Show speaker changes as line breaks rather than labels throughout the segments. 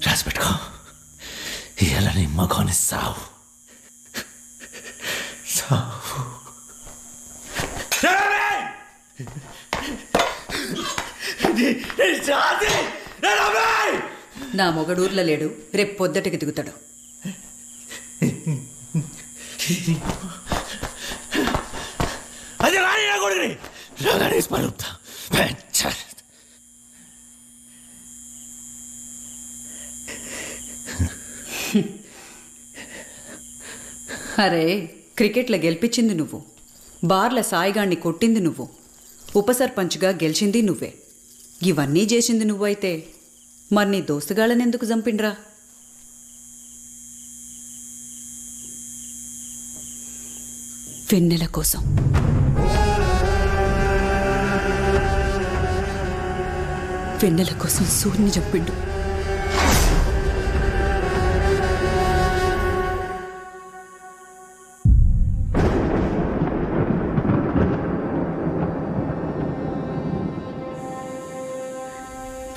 రాసిపెట్టుకో, ఇలా నీ మగోని సావు సావు.
నా మొగడూర్లో లేడు, రేపు పొద్దటికి దిగుతాడు.
అది రాని నా కొడుకుని రాగానేసి పలుపుతా.
అరే, క్రికెట్లో గెలిపించింది నువ్వు, బార్ల సాయిగాణ్ణి కొట్టింది నువ్వు, ఉపసర్పంచ్గా గెలిచింది నువ్వే. ఇవన్నీ చేసింది నువ్వైతే మరి నీ దోస్తుగాళ్ళని ఎందుకు చంపిండ్రా? వెన్నెల కోసం. వెన్నెల కోసం సూర్యుని చంపిండు.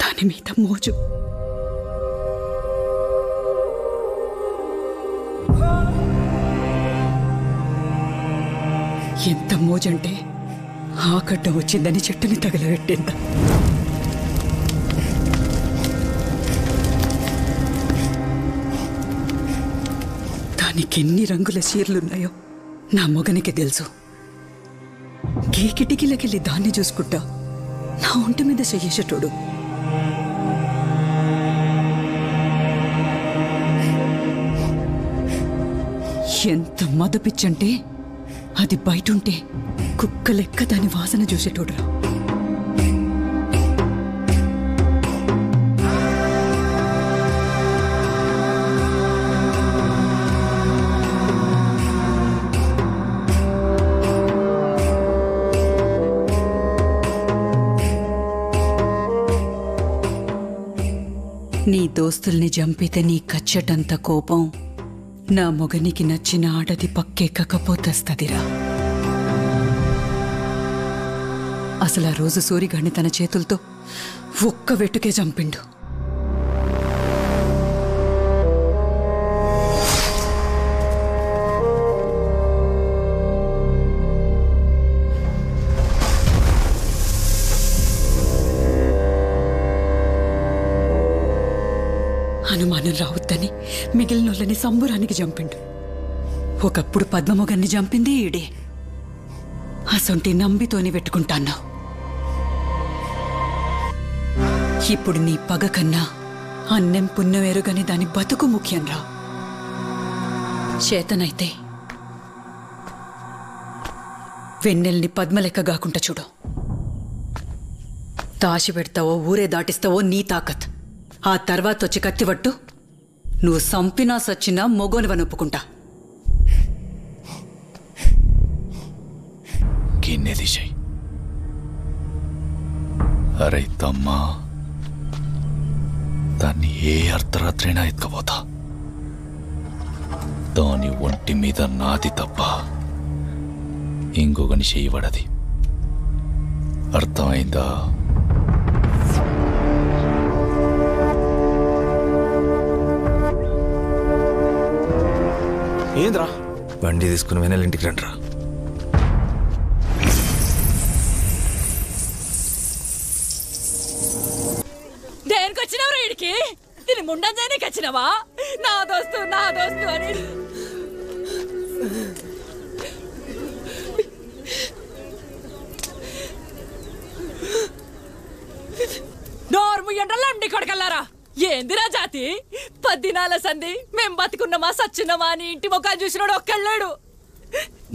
దాని మీద మోజు. ఎంత మోజంటే ఆకడ్డం వచ్చిందని చెట్టుని తగలబెట్టిందా. దానికి ఎన్ని రంగుల చీరలున్నాయో నా మొగనికి తెలుసు. కే కిటికీలకెళ్ళి దాన్ని చూసుకుంటా నా ఒంటి మీద చెయ్యేసేటోడు. ఎంత మదపిచ్చంటే అది బయటుంటే కుక్క లెక్క దాని వాసన చూసేటోడురా. నీ దోస్తుల్ని చంపితే నీ కచ్చటంత కోపం నా మొగనికి నచ్చిన ఆడది పక్కెక్కకపోతస్తదిరా. అసలు ఆ రోజు సూరిగాడిని తన చేతులతో ఒక్క వెట్టుకే చంపిండు. అనుమానం రావద్దని మిగిలినోళ్ళని సంబురానికి చంపిండు. ఒకప్పుడు పద్మమొగన్ని చంపింది ఈడే. అసొంటి నంబితోని పెట్టుకుంటాన్నా. ఇప్పుడు నీ పగ కన్నా అన్నం పుణ్యమేరుగని దాని బతుకు ముఖ్యంరా. చేతనైతే వెన్నెల్ని పద్మలెక్క గాకుండా చూడు. దాచి పెడతావో ఊరే దాటిస్తావో నీ తాకత్. ఆ తర్వాత వచ్చి కత్తివట్టు, నువ్వు సంపినా సచ్చినా మొగోనివని ఒప్పుకుంటా.
దిశాయి. అరే తమ్మా, దాన్ని ఏ అర్ధరాత్రైనా ఎత్తుకపోతా. దాని ఒంటి మీద నాది తప్ప ఇంకొకని చేయబడది. అర్థమైందా?
ఏంద్రా? బండి తీసుకుని వెనల్ ఇంటికి రండిరా.
దేనికి వచ్చినావు వీడికి? దీని ముండంజానికి వచ్చినావా? నా దోస్తు నా దోస్తు అని. నోర్ము ఎండలండి కొడకల్లారా. ఏందిరా జాతి? 10 దినాల సంధి మేం బతుకున్నామా సచ్చినామా అని ఇంటి ముఖాలు చూసినాడు ఒక్కళ్ళాడు.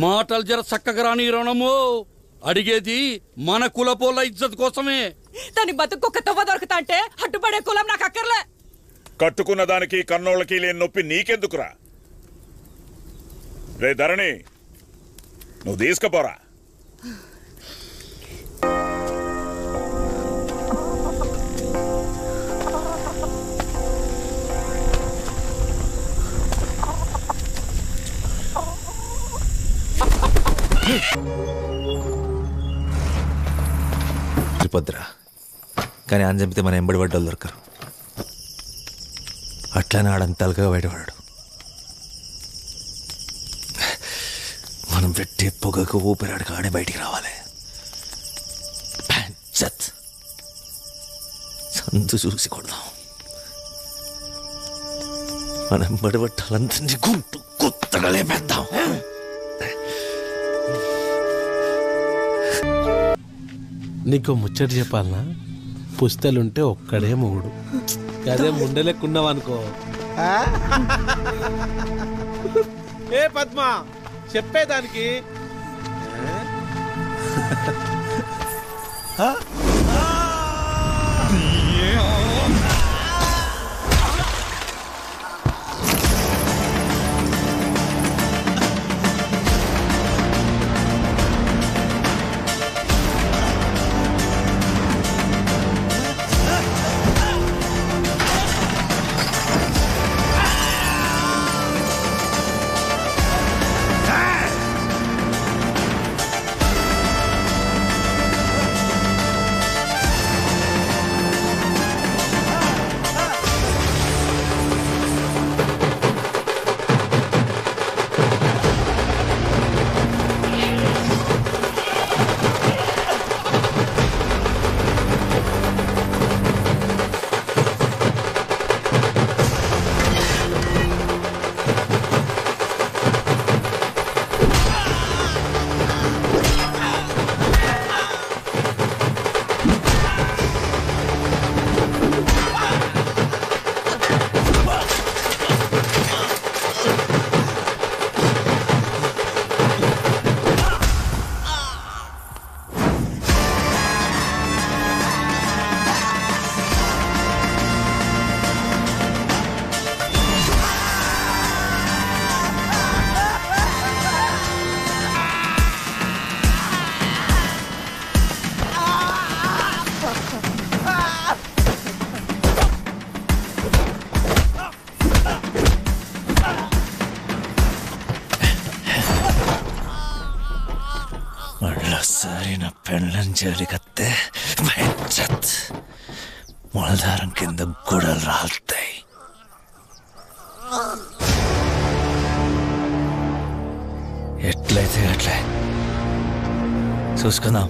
మాటలు జర చక్కగా రాని రణము. అడిగేది మన కులపోళ్ళ ఇజ్జత్ కోసమే.
దాని బతుకొక్క తవ్వ దొరుకుతా అంటే అడ్డుపడే కులం నాకు అక్కర్లే.
కట్టుకున్న దానికి కన్నోళ్ళకి లేని నొప్పి నీకెందుకురా? రే ధరణి, నువ్వు తీసుకుపోరా.
పొద్దురా కానీ అని చంపితే మన ఎంబడి పడ్డోళ్ళు దొరకరు. అట్లానే ఆడంత అలకగా బయటపడాడు. మనం పెట్టే పొగకు ఊపిరాడికి ఆడే బయటికి రావాలి. సందు చూసి కొడదాం. మనం బడబట్టాలందరినీ గుంటు కొత్తగా లేపేద్దాం.
నీకు ముచ్చట చెప్పాలనా? పుస్తలుంటే ఒక్కడే మూడు, అదే ముండలేకున్నావనుకో. ఏ పద్మ చెప్పేదానికి
మళ్ళొసారి నా పెళ్ళని జోలికత్తే మొలదారం కింద గొడవలు రాలుతాయి. ఎట్లయితే అట్లే చూసుకుందాం.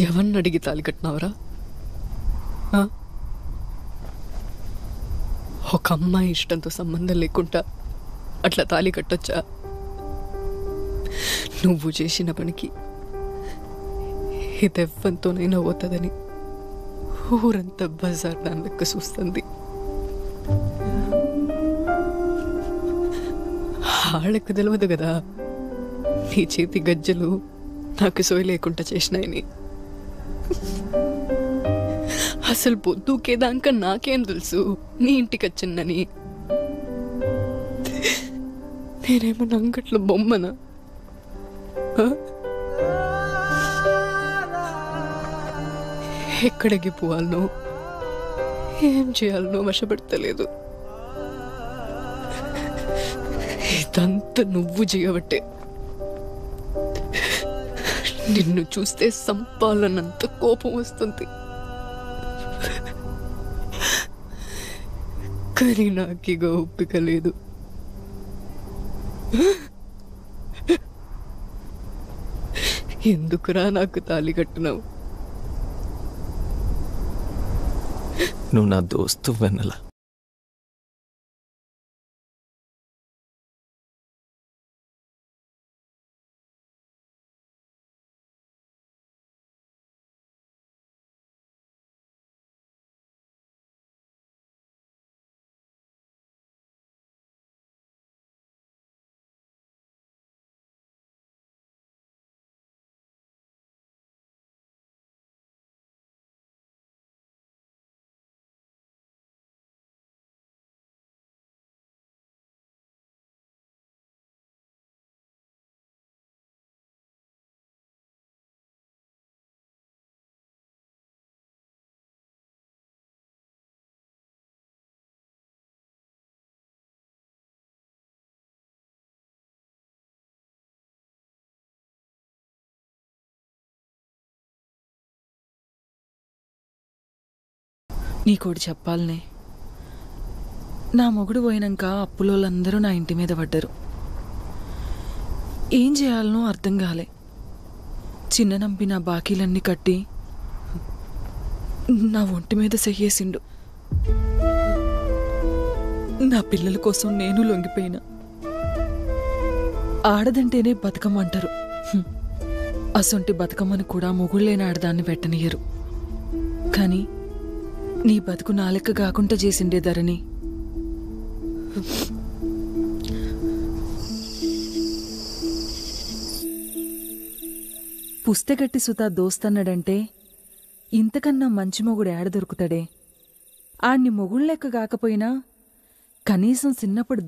ఎవరిని అడిగి తాలి కట్టినావరా? ఒక అమ్మాయి ఇష్టంతో సంబంధం లేకుండా అట్లా తాలి కట్టొచ్చా? నువ్వు చేసిన పనికి ఇదెవ్వంతోనైనా పోతుందని ఊరంతా బజార్ దాని లెక్క చూస్తుంది. వాళ్ళకు తెలియదు కదా నీ చేతి గజ్జలు నాకు సోయి లేకుండా చేసినాయని. అసలు పొద్దుకేదాకా నాకేం తెలుసు నీ ఇంటికి వచ్చిందని? నేనేమన్నా అంగట్లో బొమ్మనా? ఎక్కడికి పోవాలనో ఏం చేయాలనో వశపడతలేదు. ఇదంతా నువ్వు చేయబట్టే. నిన్ను చూస్తే సంపాలనంత కోపం వస్తుంది, కానీ నాకిగా ఒప్పిక లేదు. ఎందుకురా నాకు తాళి కట్టినావు?
నువ్వు నా దోస్తు వెన్నెల.
నీకోటి చెప్పాలనే, నా మొగుడు పోయినాక అప్పులోళ్ళందరూ నా ఇంటి మీద పడ్డారు. ఏం చేయాలనో అర్థం కాలే. చిన్ననంపి నా బాకీలన్నీ కట్టి నా ఒంటి మీద సెయ్యేసిండు. నా పిల్లల కోసం నేను లొంగిపోయినా. ఆడదంటేనే బతుకమ్మంటారు. అసొంటి బతుకమ్మను కూడా మొగుళ్ళేని ఆడదాన్ని పెట్టనియరు. కానీ నీ బతుకు నా లెక్క కాకుండా చేసిండే ధరణి. పుస్తకట్టి సుతా దోస్తన్నాడంటే ఇంతకన్నా మంచి మొగుడు ఏడ దొరుకుతాడే? ఆణ్ణి మొగుళ్ళెక్క కాకపోయినా కనీసం చిన్నప్పుడు